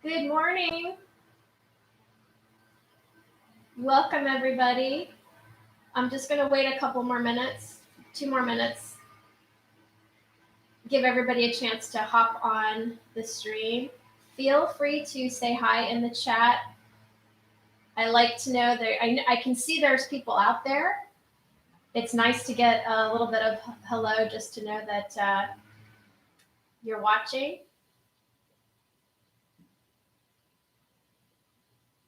Good morning. Welcome, everybody. I'm just going to wait a couple more minutes, 2 more minutes, give everybody a chance to hop on the stream. Feel free to say hi in the chat. I like to know that I can see there's people out there. It's nice to get a little bit of hello just to know that you're watching.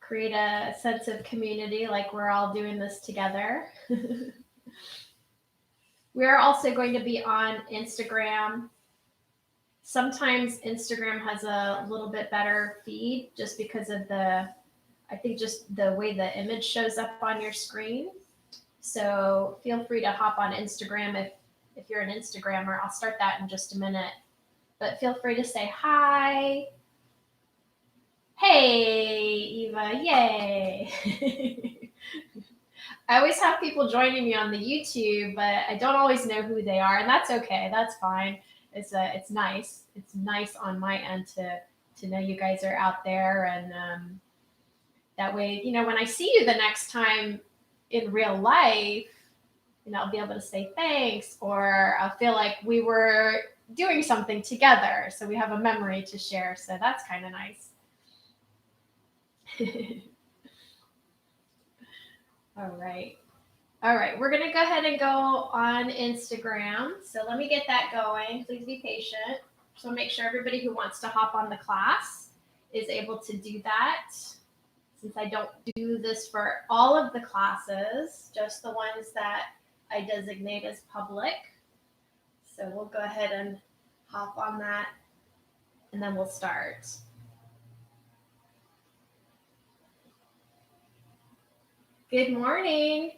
Create a sense of community, like we're all doing this together. We are also going to be on Instagram. Sometimes Instagram has a little bit better feed just because of I think just the way the image shows up on your screen. So feel free to hop on Instagram if you're an Instagrammer. I'll start that in just a minute. But feel free to say hi. Hey, Eva, yay. I always have people joining me on the YouTube, but I don't always know who they are, and that's okay. That's fine. It's nice. It's nice on my end to know you guys are out there, and that way, when I see you the next time in real life, I'll be able to say thanks, or I'll feel like we were doing something together, so we have a memory to share. So that's kind of nice. All right, we're gonna go ahead and go on Instagram. So let me get that going. Please be patient. So make sure everybody who wants to hop on the class is able to do that. Since I don't do this for all of the classes, just the ones that I designate as public. So we'll go ahead and hop on that, and then we'll start. Good morning.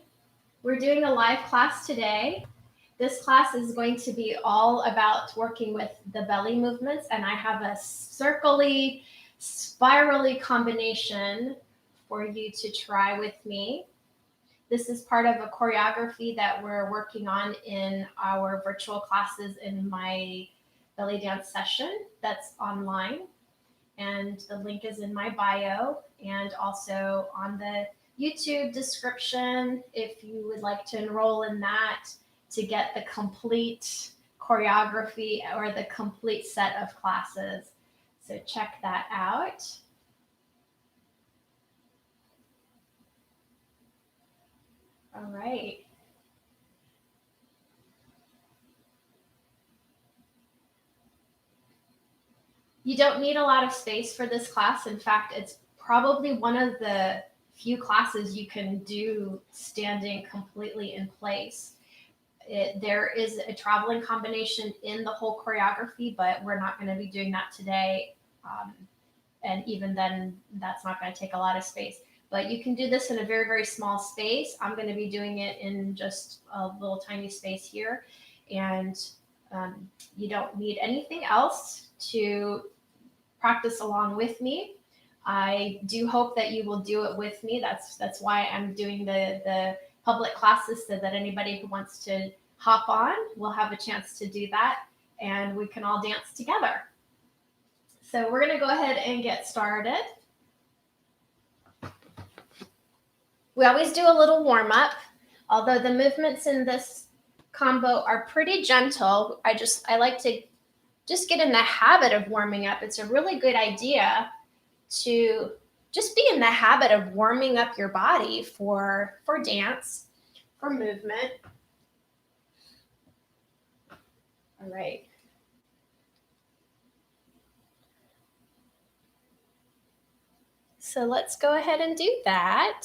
We're doing a live class today. This class is going to be all about working with the belly movements, and I have a circly, spirally combination for you to try with me. This is part of a choreography that we're working on in our virtual classes in my belly dance session that's online. And the link is in my bio and also on the YouTube description if you would like to enroll in that to get the complete choreography or the complete set of classes. So check that out. All right. You don't need a lot of space for this class. In fact, it's probably one of the few classes you can do standing completely in place. There is a traveling combination in the whole choreography, but we're not going to be doing that today. And even then, that's not going to take a lot of space. But you can do this in a very, very small space. I'm going to be doing it in just a little tiny space here. And you don't need anything else to practice along with me. I do hope that you will do it with me. That's why I'm doing the public classes, so that anybody who wants to hop on will have a chance to do that, and we can all dance together. So we're going to go ahead and get started. We always do a little warm up, although the movements in this combo are pretty gentle. I like to just get in the habit of warming up. It's a really good idea to just be in the habit of warming up your body for dance, for movement. All right. So let's go ahead and do that.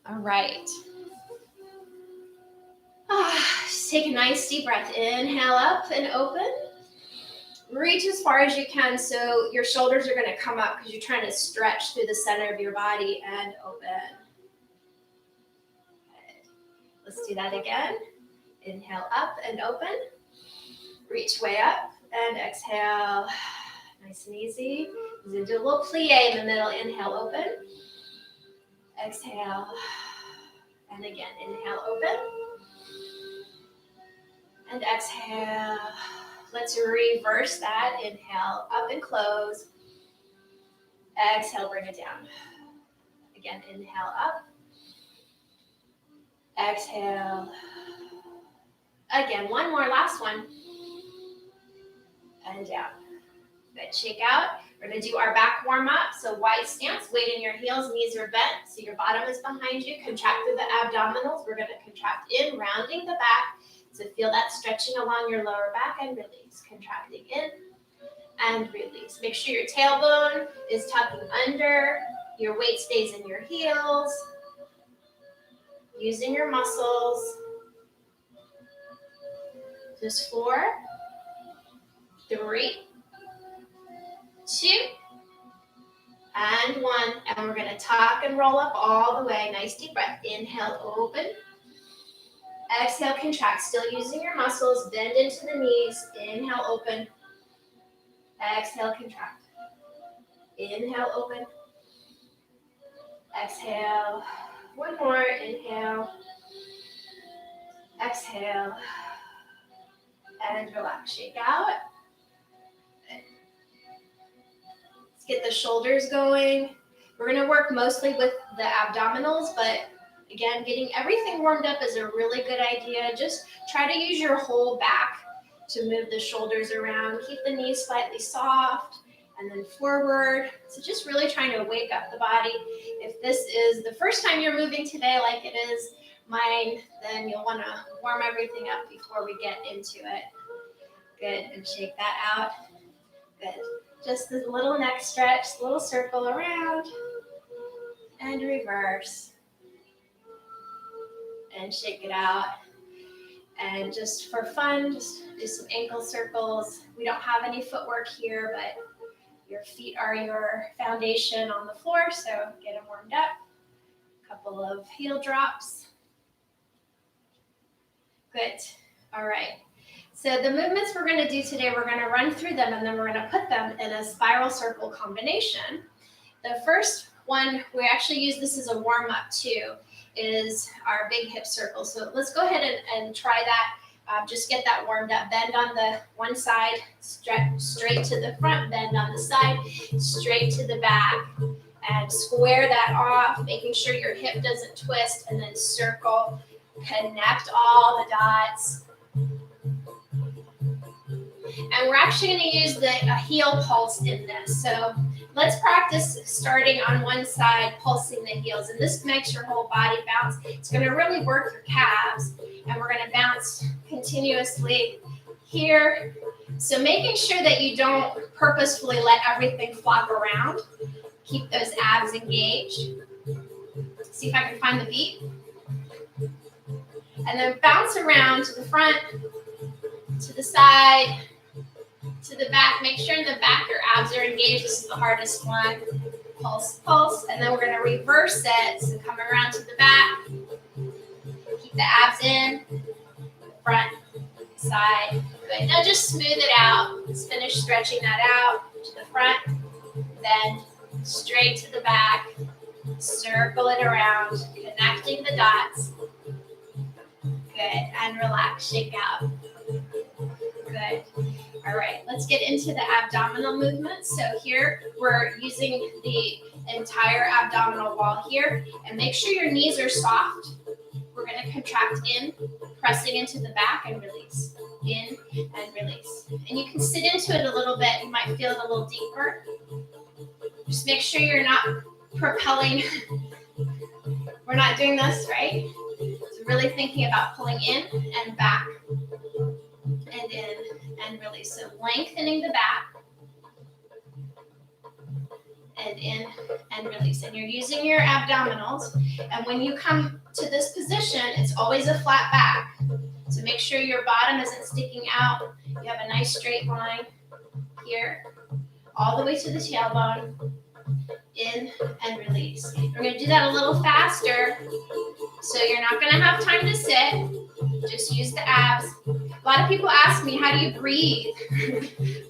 All right. Just take a nice deep breath. Inhale up and open. Reach as far as you can, so your shoulders are going to come up because you're trying to stretch through the center of your body, and open. Good. Let's do that again. Inhale up and open. Reach way up and exhale. Nice and easy. We're going to do a little plie in the middle. Inhale, open. Exhale. And again, inhale, open. And exhale. Let's reverse that. Inhale, up and close. Exhale, bring it down. Again, inhale, up. Exhale. Again, one more, last one. And down. Good, shake out. We're gonna do our back warm up. So wide stance, weight in your heels, knees are bent. So your bottom is behind you. Contract through the abdominals. We're gonna contract in, rounding the back. So feel that stretching along your lower back and release. Contracting in and release. Make sure your tailbone is tucking under. Your weight stays in your heels. Using your muscles. Just 4, 3, 2, and 1. And we're going to tuck and roll up all the way. Nice deep breath. Inhale, open. Exhale, contract. Still using your muscles. Bend into the knees. Inhale, open. Exhale, contract. Inhale, open. Exhale. One more. Inhale. Exhale. And relax. Shake out. Let's get the shoulders going. We're going to work mostly with the abdominals, but again, getting everything warmed up is a really good idea. Just try to use your whole back to move the shoulders around. Keep the knees slightly soft and then forward. So just really trying to wake up the body. If this is the first time you're moving today, like it is mine, then you'll want to warm everything up before we get into it. Good, and shake that out. Good. Just a little neck stretch, little circle around, and reverse. And shake it out. And just for fun, just do some ankle circles. We don't have any footwork here, but your feet are your foundation on the floor, so get them warmed up. A couple of heel drops. Good. All right. So the movements we're going to do today, we're going to run through them and then we're going to put them in a spiral circle combination. The first one, we actually use this as a warm-up too, is our big hip circle. So let's go ahead and try that. Just get that warmed up. Bend on the one side, stretch straight to the front, bend on the side, straight to the back. And square that off, making sure your hip doesn't twist, and then circle. Connect all the dots. And we're actually going to use the heel pulse in this. So let's practice starting on one side, pulsing the heels. And this makes your whole body bounce. It's going to really work your calves. And we're going to bounce continuously here. So making sure that you don't purposefully let everything flop around. Keep those abs engaged. See if I can find the beat. And then bounce around to the front, to the side, to the back. Make sure in the back your abs are engaged. This is the hardest one. Pulse, pulse. And then we're going to reverse it. So come around to the back. Keep the abs in. Front, side. Good. Now just smooth it out. Let's finish stretching that out to the front. Then straight to the back. Circle it around. Connecting the dots. Good. And relax. Shake out. Good. All right. Let's get into the abdominal movement. So here we're using the entire abdominal wall here. And make sure your knees are soft. We're going to contract in, pressing into the back and release. In and release. And you can sit into it a little bit. You might feel it a little deeper. Just make sure you're not propelling. We're not doing this, right? So really thinking about pulling in and back and in and release. So lengthening the back and in and release. And you're using your abdominals. And when you come to this position, it's always a flat back. So make sure your bottom isn't sticking out. You have a nice straight line here, all the way to the tailbone. In and release. We're going to do that a little faster, so you're not going to have time to sit. Just use the abs. A lot of people ask me, how do you breathe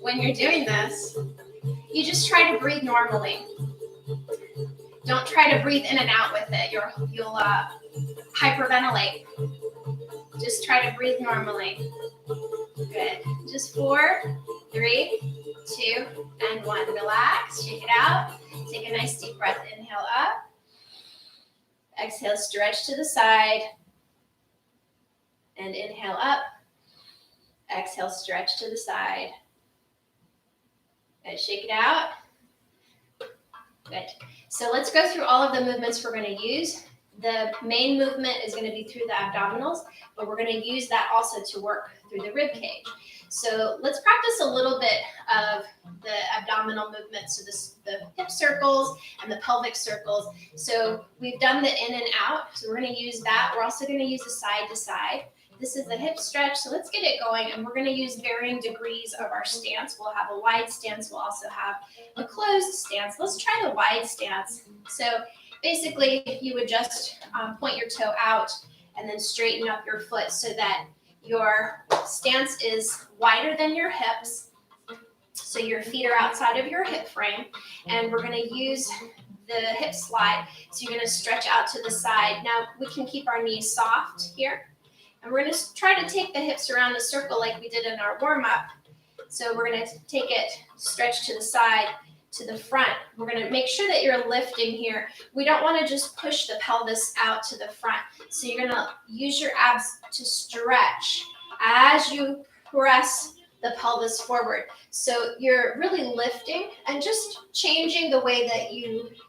when you're doing this? You just try to breathe normally. Don't try to breathe in and out with it. You'll hyperventilate. Just try to breathe normally. Good. Just 4, 3, 2, and 1. Relax, shake it out. Take a nice deep breath. Inhale up. Exhale, stretch to the side. And inhale up. Exhale, stretch to the side. Good. Shake it out. Good. So let's go through all of the movements we're going to use. The main movement is going to be through the abdominals, but we're going to use that also to work through the rib cage. So let's practice a little bit of the abdominal movement. So the hip circles and the pelvic circles. So we've done the in and out. So we're going to use that. We're also going to use the side to side. This is the hip stretch. So let's get it going. And we're going to use varying degrees of our stance. We'll have a wide stance. We'll also have a closed stance. Let's try the wide stance. So basically, you would just point your toe out and then straighten up your foot so that your stance is wider than your hips. So your feet are outside of your hip frame. And we're going to use the hip slide. So you're going to stretch out to the side. Now, we can keep our knees soft here. And we're going to try to take the hips around the circle like we did in our warm-up. So we're going to take it, stretch to the side, to the front. We're going to make sure that you're lifting here. We don't want to just push the pelvis out to the front. So you're going to use your abs to stretch as you press the pelvis forward. So you're really lifting and just changing the way that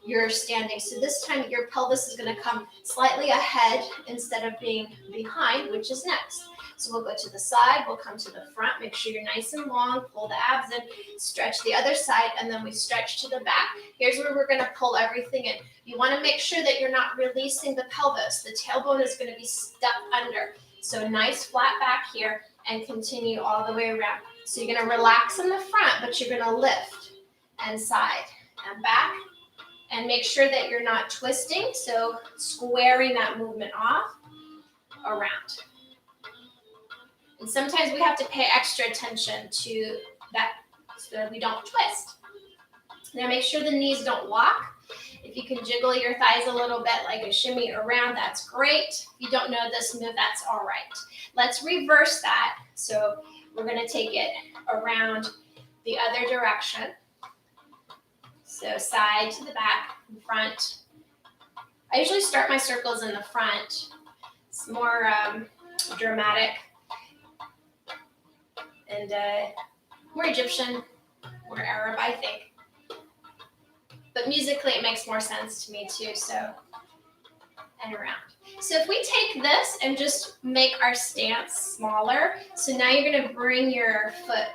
you're standing. So this time your pelvis is going to come slightly ahead instead of being behind, which is next. So we'll go to the side, we'll come to the front, make sure you're nice and long, pull the abs in, stretch the other side, and then we stretch to the back. Here's where we're going to pull everything in. You want to make sure that you're not releasing the pelvis. The tailbone is going to be stuck under. So nice flat back here and continue all the way around. So you're going to relax in the front, but you're going to lift and side and back and make sure that you're not twisting. So squaring that movement off around. And sometimes we have to pay extra attention to that so that we don't twist. Now make sure the knees don't lock. If you can jiggle your thighs a little bit like a shimmy around, that's great. If you don't know this move, that's all right. Let's reverse that. So we're going to take it around the other direction. So side to the back, in front. I usually start my circles in the front. It's more dramatic and more Egyptian, more Arab, I think. But musically, it makes more sense to me too, so, and around. So if we take this and just make our stance smaller, so now you're gonna bring your foot,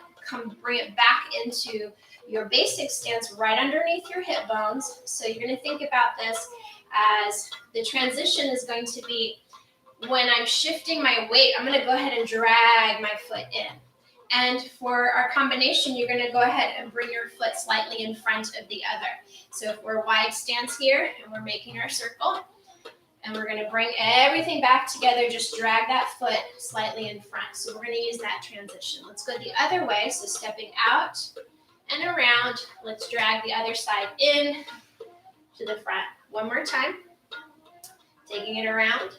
bring it back into your basic stance right underneath your hip bones. So you're gonna think about this as the transition is going to be when I'm shifting my weight, I'm gonna go ahead and drag my foot in. And for our combination, you're going to go ahead and bring your foot slightly in front of the other. So if we're wide stance here and we're making our circle, and we're going to bring everything back together, just drag that foot slightly in front. So we're going to use that transition. Let's go the other way. So stepping out and around, let's drag the other side in to the front. One more time. Taking it around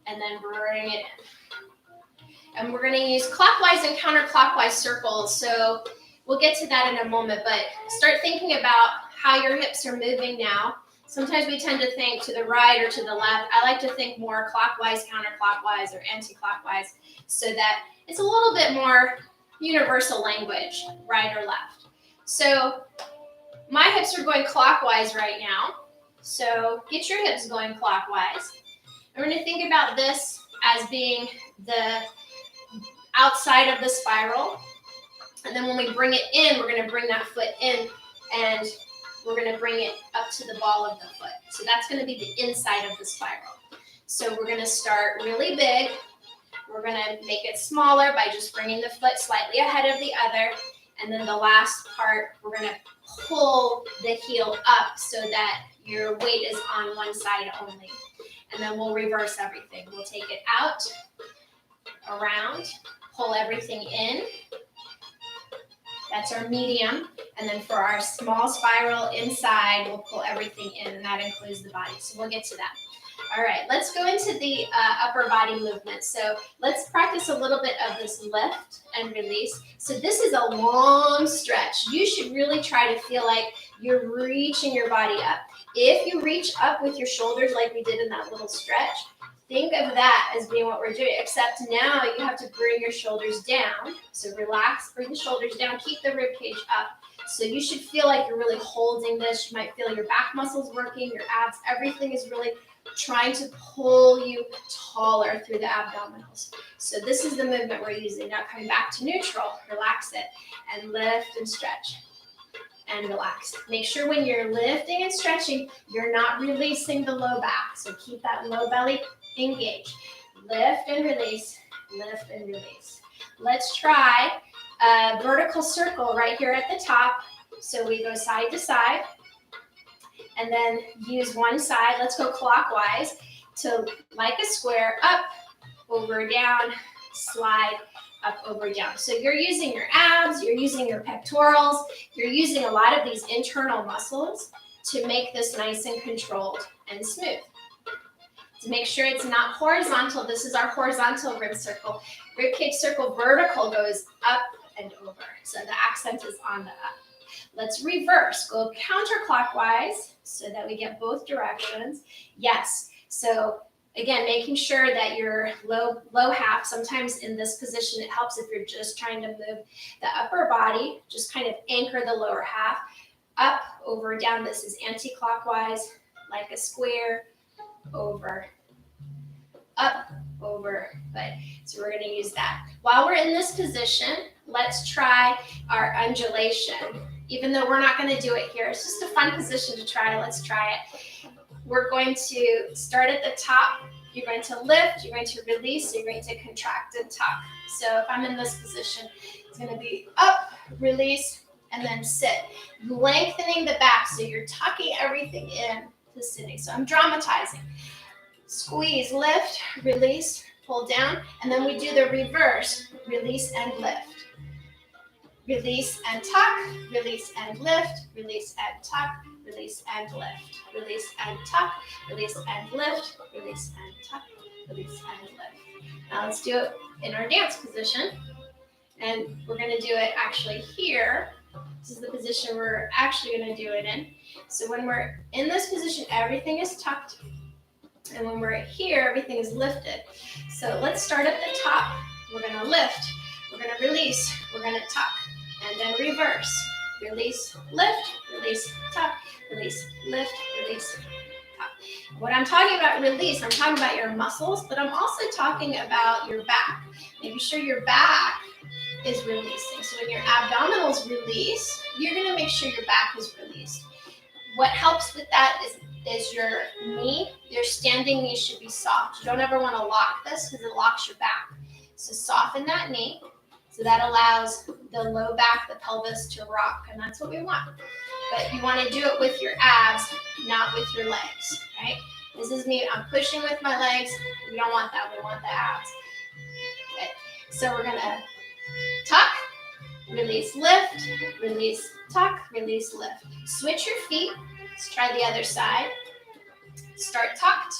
and then bring it in. And we're going to use clockwise and counterclockwise circles. So we'll get to that in a moment, but start thinking about how your hips are moving now. Sometimes we tend to think to the right or to the left. I like to think more clockwise, counterclockwise, or anti-clockwise so that it's a little bit more universal language, right or left. So my hips are going clockwise right now. So get your hips going clockwise. And we're going to think about this as being the outside of the spiral. And then when we bring it in, we're going to bring that foot in and we're going to bring it up to the ball of the foot. So that's going to be the inside of the spiral. So we're going to start really big. We're going to make it smaller by just bringing the foot slightly ahead of the other. And then the last part, we're going to pull the heel up so that your weight is on one side only. And then we'll reverse everything. We'll take it out, around, pull everything in. That's our medium. And then for our small spiral inside, we'll pull everything in, and that includes the body. So we'll get to that. All right, let's go into the upper body movement. So let's practice a little bit of this lift and release. So this is a long stretch. You should really try to feel like you're reaching your body up. If you reach up with your shoulders like we did in that little stretch, think of that as being what we're doing, except now you have to bring your shoulders down. So relax, bring the shoulders down, keep the rib cage up. So you should feel like you're really holding this. You might feel your back muscles working, your abs, everything is really trying to pull you taller through the abdominals. So this is the movement we're using. Now coming back to neutral, relax it, and lift and stretch, and relax. Make sure when you're lifting and stretching, you're not releasing the low back. So keep that low belly engaged. Lift and release, lift and release. Let's try a vertical circle right here at the top. So we go side to side, and then use one side. Let's go clockwise to like a square, up, over, down, slide, up, over, down. So you're using your abs, you're using your pectorals, you're using a lot of these internal muscles to make this nice and controlled and smooth. To make sure it's not horizontal, this is our horizontal rib circle. Rib cage circle vertical goes up and over. So the accent is on the up. Let's reverse, go counterclockwise so that we get both directions. Yes, so again, making sure that your low half, sometimes in this position, it helps if you're just trying to move the upper body, just kind of anchor the lower half, up, over, down. This is anti-clockwise, like a square, over, up, over, but so we're gonna use that. While we're in this position, let's try our undulation. Even though we're not gonna do it here, it's just a fun position to try. Let's try it. We're going to start at the top. You're going to lift, you're going to release, you're going to contract and tuck. So if I'm in this position, it's gonna be up, release, and then sit. Lengthening the back, so you're tucking everything in to sitting. So I'm dramatizing. Squeeze, lift, release, pull down, and then we do the reverse, release and lift. Release and tuck, release and lift, release and tuck, release and lift, release and tuck, release and lift, release and tuck, release and lift. Now let's do it in our dance position. And we're gonna do it actually here. This is the position we're actually gonna do it in. So when we're in this position, everything is tucked. And when we're here, everything is lifted. So let's start at the top. We're gonna lift, we're gonna release, we're gonna tuck, and then reverse. Release, lift, release, tuck, release, lift, release, tuck. When I'm talking about release, I'm talking about your muscles, but I'm also talking about your back. Making sure your back is releasing. So when your abdominals release, you're gonna make sure your back is released. What helps with that is your knee. Your standing knee should be soft. You don't ever want to lock this because it locks your back. So soften that knee. So that allows the low back, the pelvis to rock, and that's what we want. But you want to do it with your abs, not with your legs, right? This is me, I'm pushing with my legs. We don't want that, we want the abs. Okay. So we're gonna tuck, release, lift, release, tuck, release, lift. Switch your feet. Let's try the other side. Start tucked.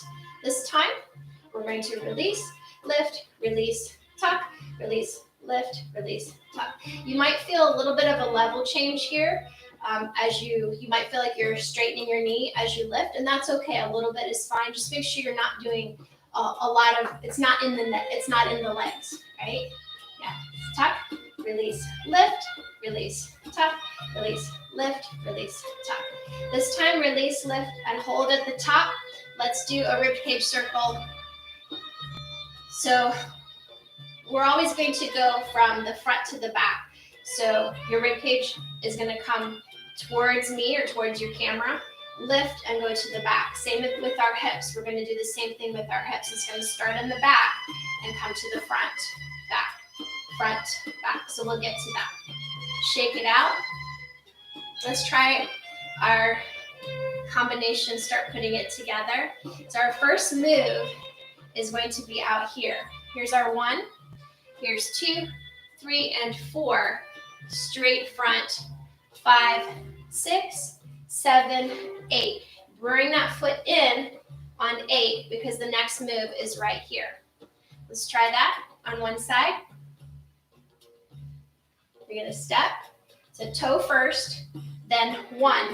This time, we're going to release, lift, release, tuck, release, lift, release, tuck. You might feel a little bit of a level change here as you might feel like you're straightening your knee as you lift, and that's okay. A little bit is fine. Just make sure you're not doing a lot of, it's not in the neck, it's not in the legs, right? Yeah, tuck, release, lift, release, tuck, release, lift, release, tuck. This time, release, lift, and hold at the top. Let's do a ribcage circle. So we're always going to go from the front to the back. So your ribcage is going to come towards me or towards your camera. Lift and go to the back. Same with our hips. We're going to do the same thing with our hips. It's going to start in the back and come to the front, back, front, back. So we'll get to that. Shake it out. Let's try our combination, start putting it together. So our first move is going to be out here. Here's our 1, here's 2, 3, and 4. Straight front, 5, 6, 7, 8. Bring that foot in on 8 because the next move is right here. Let's try that on one side. You're going to step, so toe first, then 1,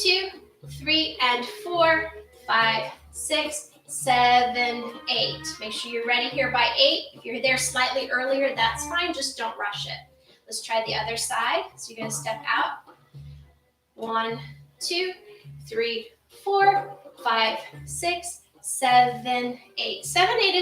2, 3, and 4, 5, 6, 7, 8. Make sure you're ready here by 8. If you're there slightly earlier, that's fine. Just don't rush it. Let's try the other side. So you're going to step out. 1, 2, 3, 4, 5, 6, 7, 8. 7, 8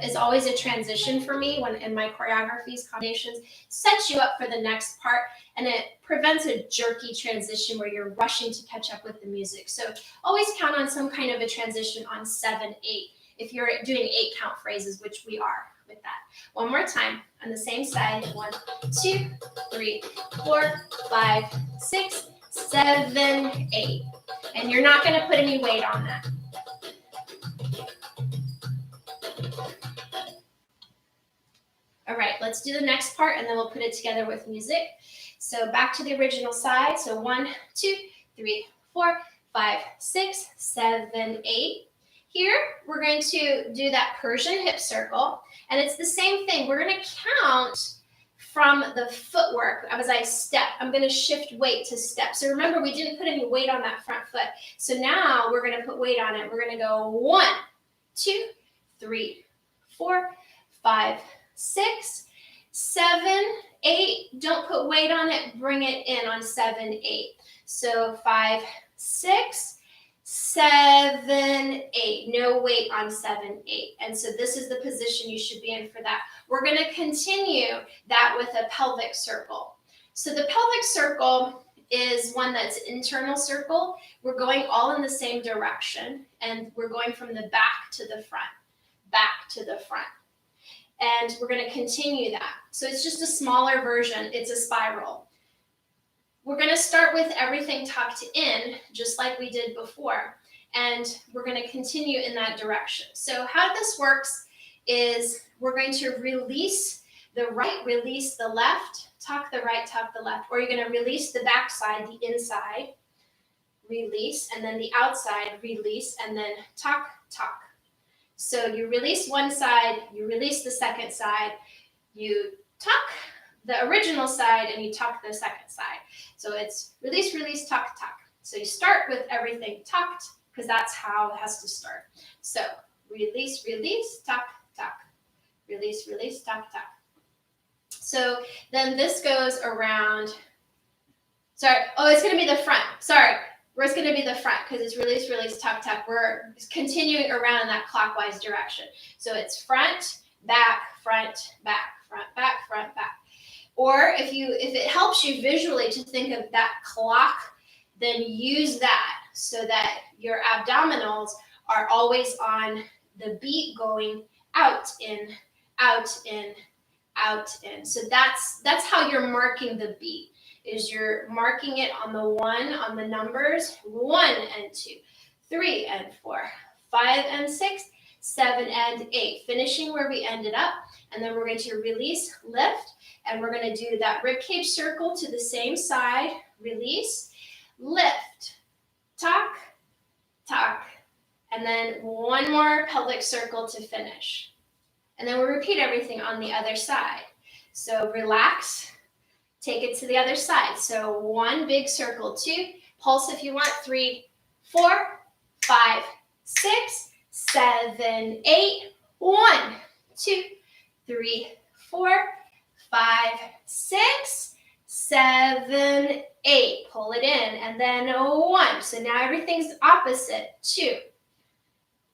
is always a transition for me when in my choreographies, combinations, sets you up for the next part, and it prevents a jerky transition where you're rushing to catch up with the music. So always count on some kind of a transition on 7, 8 if you're doing 8 count phrases, which we are with that. One more time on the same side. 1, 2, 3, 4, 5, 6, 7, 8. And you're not going to put any weight on that. All right, let's do the next part and then we'll put it together with music. So back to the original side. So 1, 2, 3, 4, 5, 6, 7, 8. Here, we're going to do that Persian hip circle. And it's the same thing. We're going to count from the footwork. As I step, I'm going to shift weight to step. So remember, we didn't put any weight on that front foot. So now we're going to put weight on it. We're going to go 1, 2, 3, 4, 5, 6, 7, 8. Don't put weight on it. Bring it in on 7, 8. So 5, 6, 7, 8. No weight on 7, 8. And so this is the position you should be in for that. We're going to continue that with a pelvic circle. So the pelvic circle is one that's internal circle. We're going all in the same direction, and we're going from the back to the front, back to the front. And we're going to continue that. So it's just a smaller version. It's a spiral. We're going to start with everything tucked in, just like we did before. And we're going to continue in that direction. So how this works is we're going to release the right, release the left, tuck the right, tuck the left. Or you're going to release the back side, the inside, release, and then the outside, release, and then tuck, tuck. So you release one side, you release the second side, you tuck the original side, and you tuck the second side. So it's release, release, tuck, tuck. So you start with everything tucked, because that's how it has to start. So release, release, tuck, tuck. Release, release, tuck, tuck. So then this goes around. Sorry. Oh, it's going to be the front. Sorry. It's going to be the front because it's release, release, tuck, tuck. We're continuing around in that clockwise direction. So it's front, back, front, back, front, back, front, back. Or if it helps you visually to think of that clock, then use that so that your abdominals are always on the beat going out, in, out, in, out, in. So that's how you're marking the beat, is you're marking it on the 1, on the numbers, 1 and 2, 3 and 4, 5 and 6, 7 and 8, finishing where we ended up. And then we're going to release, lift, and we're going to do that ribcage circle to the same side, release, lift, tuck, tuck, and then one more pelvic circle to finish. And then we'll repeat everything on the other side. So relax, take it to the other side. So 1 big circle, 2, pulse if you want, 3, 4, 5, 6, 7, 8, 1, 2, 3, 4, 5, 6, 7, 8. Pull it in, and then 1. So now everything's opposite. 2,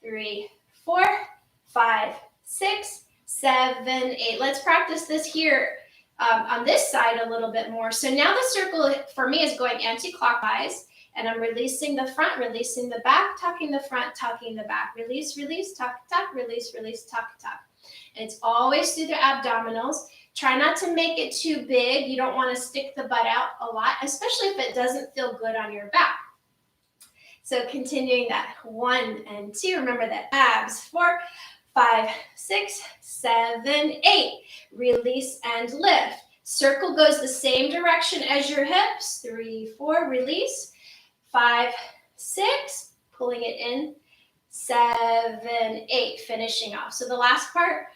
3, 4, 5, 6, 7, 8. Let's practice this here on this side a little bit more. So now the circle for me is going anti-clockwise, and I'm releasing the front, releasing the back, tucking the front, tucking the back. Release, release, tuck, tuck, release, release, tuck, tuck. And it's always through the abdominals. Try not to make it too big. You don't want to stick the butt out a lot, especially if it doesn't feel good on your back. So continuing that 1 and 2. Remember that abs. 4, 5, 6, 7, 8. Release and lift. Circle goes the same direction as your hips. 3, 4, release. 5, 6, pulling it in. 7, 8, finishing off. So the last part,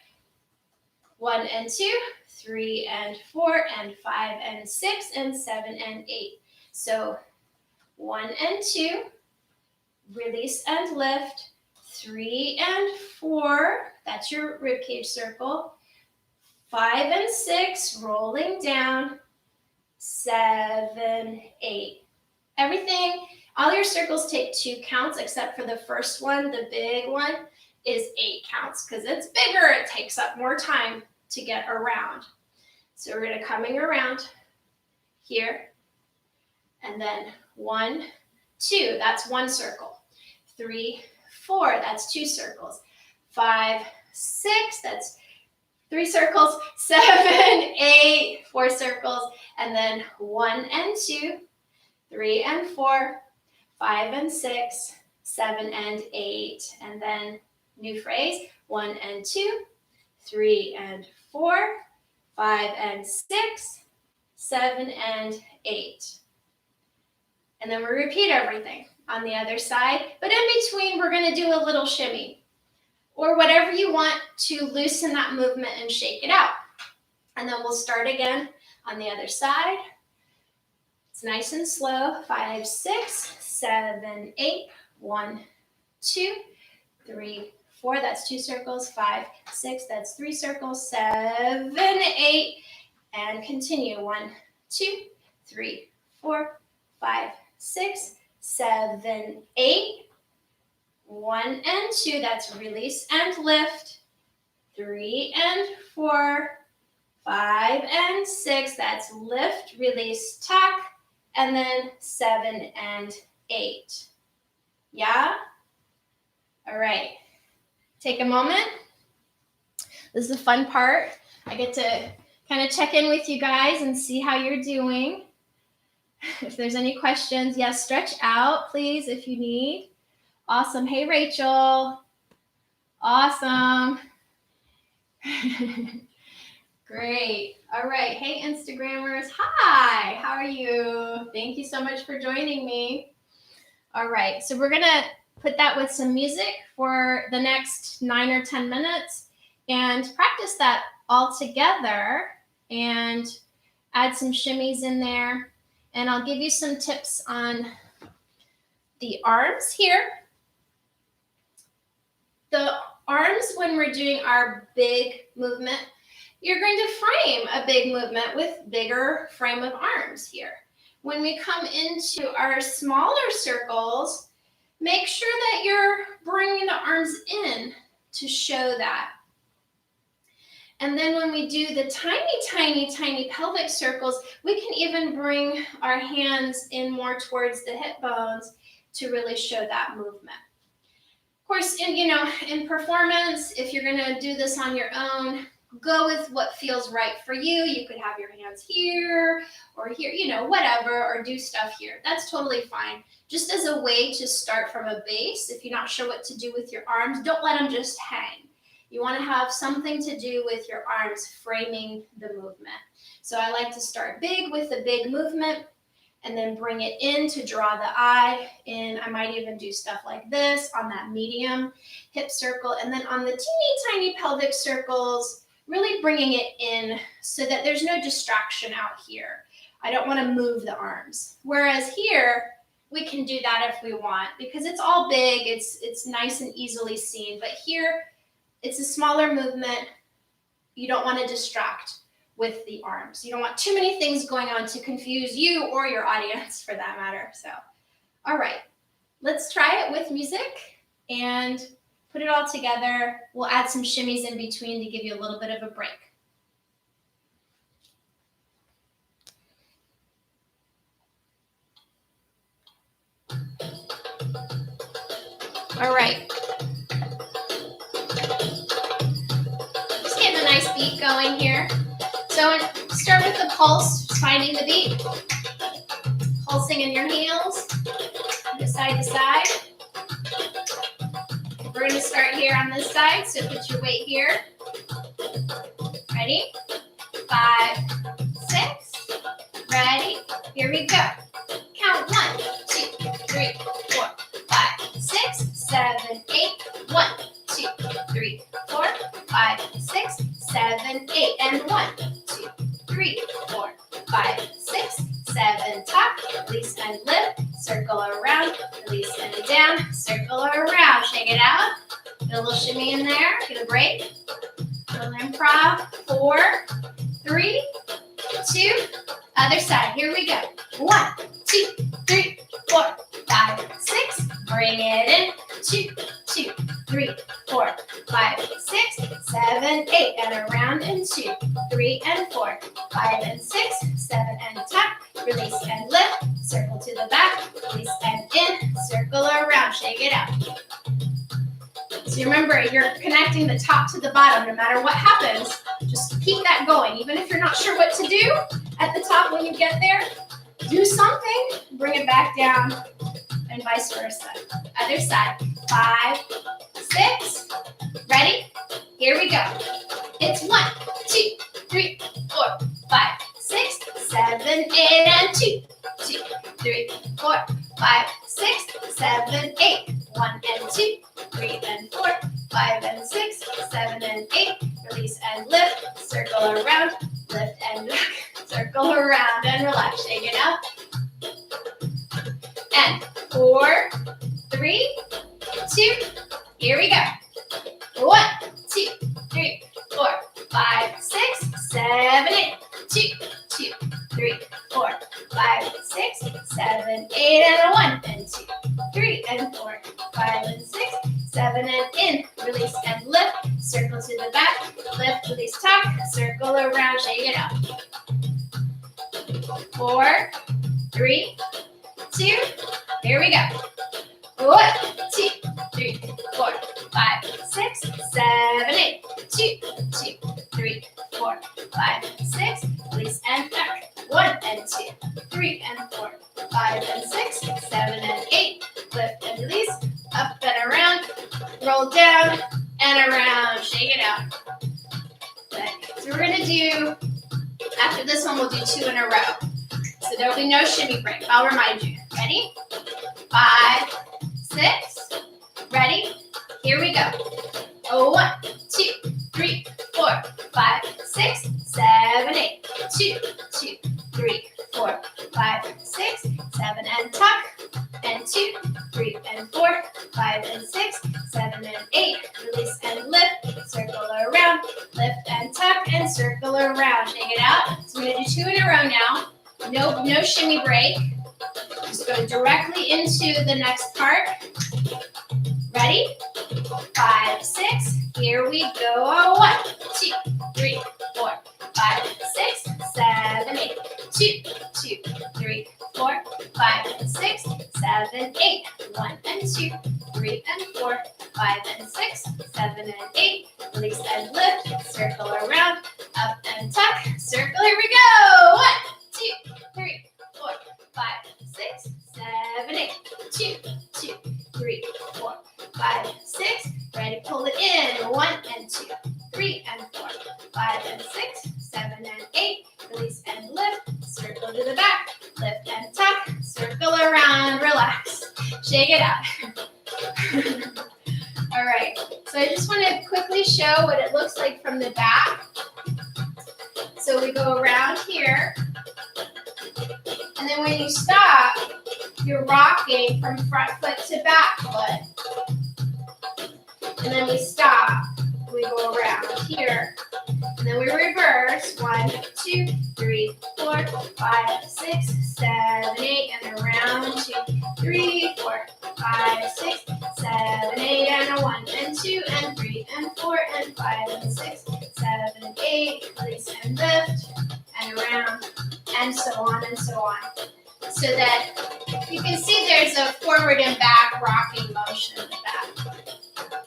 1 and 2, 3 and 4 and 5 and 6 and 7 and 8. So 1 and 2, release and lift, 3 and 4, that's your ribcage circle, 5 and 6, rolling down, 7, 8. Everything, all your circles take 2 counts except for the first one, the big one, is 8 counts because it's bigger, it takes up more time to get around. So we're going to coming around here, and then 1, 2, that's 1 circle. 3, 4, that's 2 circles. 5, 6, that's 3 circles. 7, 8, 4 circles. And then 1 and 2, 3 and 4, 5 and 6, 7 and 8. And then new phrase, 1 and 2, 3 and 4, 5 and 6, 7 and 8. And then we repeat everything on the other side. But in between, we're going to do a little shimmy or whatever you want to loosen that movement and shake it out. And then we'll start again on the other side. It's nice and slow. 5, 6, 7, 8. 1, 2, 3, 4. That's 2 circles. 5, 6. That's 3 circles. 7, 8. And continue. 1, 2, 3, 4, 5, 6, 7, 8. 1 and 2. That's release and lift. 3 and 4. 5 and 6. That's lift, release, tuck. And then 7 and 8. Yeah? All right. Take a moment. This is the fun part. I get to kind of check in with you guys and see how you're doing. If there's any questions, yes, stretch out, please, if you need. Awesome. Hey, Rachel. Awesome. Great. All right. Hey, Instagrammers. Hi. How are you? Thank you so much for joining me. All right. So we're going to put that with some music for the next 9 or 10 minutes and practice that all together and add some shimmies in there. And I'll give you some tips on the arms here. The arms, when we're doing our big movement, you're going to frame a big movement with bigger frame of arms here. When we come into our smaller circles, make sure that you're bringing the arms in to show that. And then when we do the tiny, tiny, tiny pelvic circles, we can even bring our hands in more towards the hip bones to really show that movement. Of course, in performance, if you're going to do this on your own, go with what feels right for you. You could have your hands here or here, whatever, or do stuff here. That's totally fine. Just as a way to start from a base, if you're not sure what to do with your arms, don't let them just hang. You want to have something to do with your arms framing the movement. So I like to start big with the big movement and then bring it in to draw the eye in. I might even do stuff like this on that medium hip circle. And then on the teeny tiny pelvic circles, really bringing it in so that there's no distraction out here. I don't want to move the arms. Whereas here, we can do that if we want because it's all big. It's nice and easily seen. But here, it's a smaller movement. You don't want to distract with the arms. You don't want too many things going on to confuse you or your audience for that matter. So, all right, let's try it with music and put it all together. We'll add some shimmies in between to give you a little bit of a break. All right. Just getting a nice beat going here. So start with the pulse, finding the beat. Pulsing in your heels, side to side. We're going to start here on this side, so put your weight here. Ready? 5, 6. Ready? Here we go. Count 1, 2, 3, 4, 5, 6, 7, 8. and 8, and 1, 2, 3, 4, 5, 6, 7, tuck, release and lift, circle around, release and down, circle around, shake it out, get a little shimmy in there, get a break, a little improv, 4, 3, 2, other side, here we go, 1, 2, 3, 4, 5, 6, bring it in, 2, 2, 3, 4, 5, 6, 7, 8, and around, and 2, 3, and 4, 5, and 6, 7, and tuck, release and lift, circle to the back, release and in, circle around, shake it out. So remember, you're connecting the top to the bottom. No matter what happens, just keep that going. Even if you're not sure what to do at the top when you get there, do something, bring it back down, and vice versa. Other side, 5, 6, ready? Here we go. It's 1, 2, 3, 4, 5, 6, 7, 8, and 2, 2, 3, 4, 5, 6, 7, 8, 1 and 2, 3 and 4, 5 and 6, 7 and 8, release and lift, circle around, lift and back, circle around and relax, shake it out. And 4, 3, 2, here we go. 1, 2, 3, 4, 5, 6, 7, 8, 2, 2, 3, 4, 5, 6, 7, 8, and 1 and 2, 3 and 4, 5 and 6, 7 and in, release and lift, circle to the back, lift, release, tuck, circle around, shake it out. 4, 3, 2, here we go. 1, 2, 3, 4, 5, 6, 7, 8, 2, 2, 3, 4, 5, 6, release and tuck. 1 and 2, 3 and 4, 5 and 6, 7 and 8, lift and release, up and around, roll down and around, shake it out. Good. So we're gonna do, after this one, we'll do 2 in a row. So there'll be no shimmy break. I'll remind you. Ready? 5, 6, ready? Here we go. 1, 2, 3, 4, 5, 6, 7, 8, 2, 2, 3, 4, 5, 6, 7, and tuck, and 2, 3, and 4, 5, and 6, 7, and 8, release and lift, circle around, lift and tuck, and circle around, shake it out. So we're gonna do 2 in a row now, no shimmy break, just go directly into the next part. Ready? 5, 6, here we go. 1, 2, 3, 4, 5, 6, 7, 8, 2, 2, 3, 4, 5, 6, 7, 8, 1 and 2, 3 and 4, 5 and 6, 7 and 8, release and lift, circle around, up and tuck, circle, here we go. 1, 2, 3, 4, 5, 6, 7, 8, 2, 2, 3, 4, 5, 6, ready, pull it in, 1 and 2, 3 and 4, 5 and 6, 7 and 8, release and lift, circle to the back, lift and tuck, circle around, relax, shake it out. All right, so I just want to quickly show what it looks like from the back. So we go around here, and then when you stop, you're rocking from front foot to back foot. And then we stop, we go around here, and then we reverse, 1, 2, 3, 4, 5, 6, 7, 8, and around, 2, 3, 4, 5, 6, 7, 8, and 1, and 2, and 3, and 4, and 5, and 6, 7, and 8, release and lift, and around, and so on and so on. So that you can see there's a forward and back rocking motion in the back.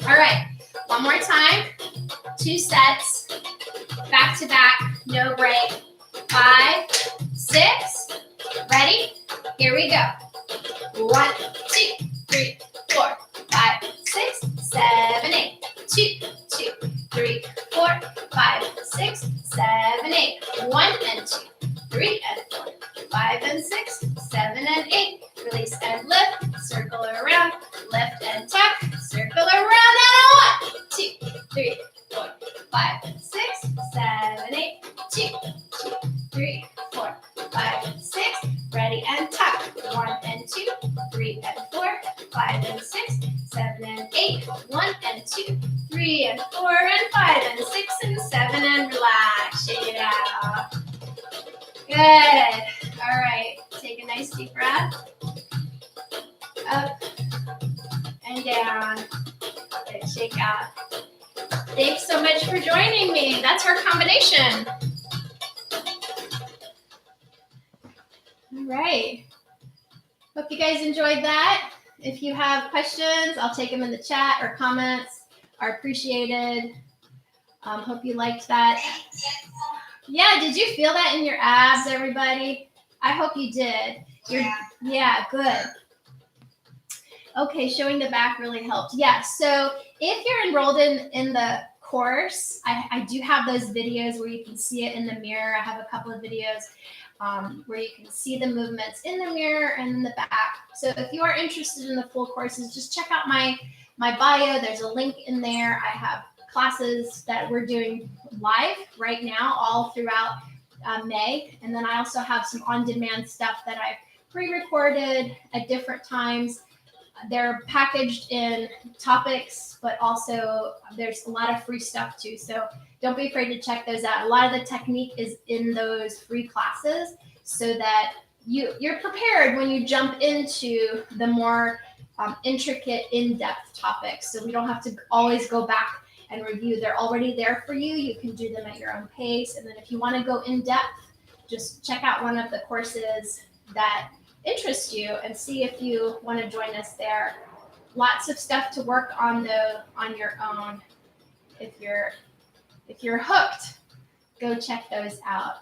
All right, one more time. 2 sets, back to back, no break. 5, 6, ready? Here we go. 1, 2, 3, 4, 5, 6, 7, 8. 2, 2, 3, 4, 5, 6, 7, 8. 1 and 2, 3 and 4, 5 and 6, 7 and 8. Release and lift, circle around, lift and tuck, circle around, and 1, 2, 3, 4, 5, 6, 7, 2, 3, 4, 5, 6. Ready and tuck. 1 and 2, 3 and 4, 5 and 6, 7 and 8. 1 and 2, 3 and 4 and 5 and 6 and 7 and relax. Shake it out. Good. All right. Take a nice deep breath. Up and down. Good. Shake out. Thanks so much for joining me. That's our combination. All right. Hope you guys enjoyed that. If you have questions, I'll take them in the chat or comments are appreciated. Hope you liked that. Yeah, did you feel that in your abs, everybody? I hope you did. Yeah, good. Okay, showing the back really helped. Yeah, so if you're enrolled in the course, I do have those videos where you can see it in the mirror. I have a couple of videos where you can see the movements in the mirror and in the back. So if you are interested in the full courses, just check out my bio. There's a link in there. I have classes that we're doing live right now all throughout May. And then I also have some on-demand stuff that I've pre-recorded at different times. They're packaged in topics, but also there's a lot of free stuff too. So don't be afraid to check those out. A lot of the technique is in those free classes so that you're prepared when you jump into the more intricate, in-depth topics. So we don't have to always go back and review. They're already there for you. You can do them at your own pace. And then if you want to go in depth, just check out one of the courses that interest you and see if you want to join us there. Lots of stuff to work on your own. If you're hooked, go check those out.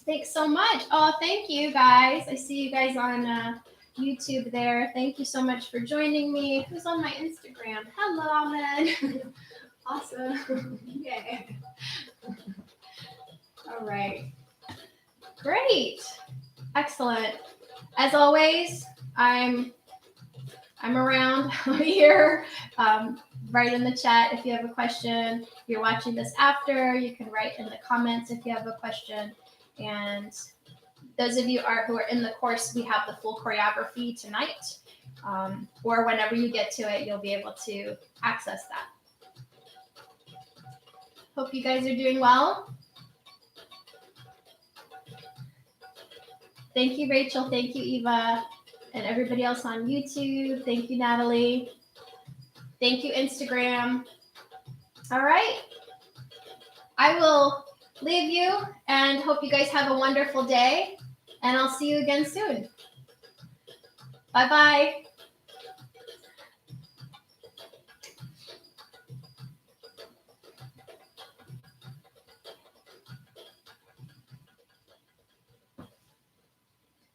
Thanks so much. Oh, thank you guys. I see you guys on YouTube there. Thank you so much for joining me. Who's on my Instagram? Hello, Ahmed. Awesome. Yay. All right. Great. Excellent. As always, I'm around here. Write in the chat if you have a question. If you're watching this after, you can write in the comments if you have a question. And those of you who are in the course, we have the full choreography tonight. Or whenever you get to it, you'll be able to access that. Hope you guys are doing well. Thank you, Rachel. Thank you, Eva. And everybody else on YouTube. Thank you, Natalie. Thank you, Instagram. All right. I will leave you and hope you guys have a wonderful day. And I'll see you again soon. Bye-bye.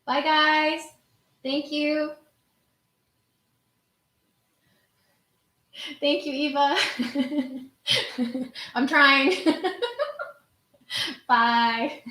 Bye, guys. Thank you. Thank you, Eva. I'm trying. Bye.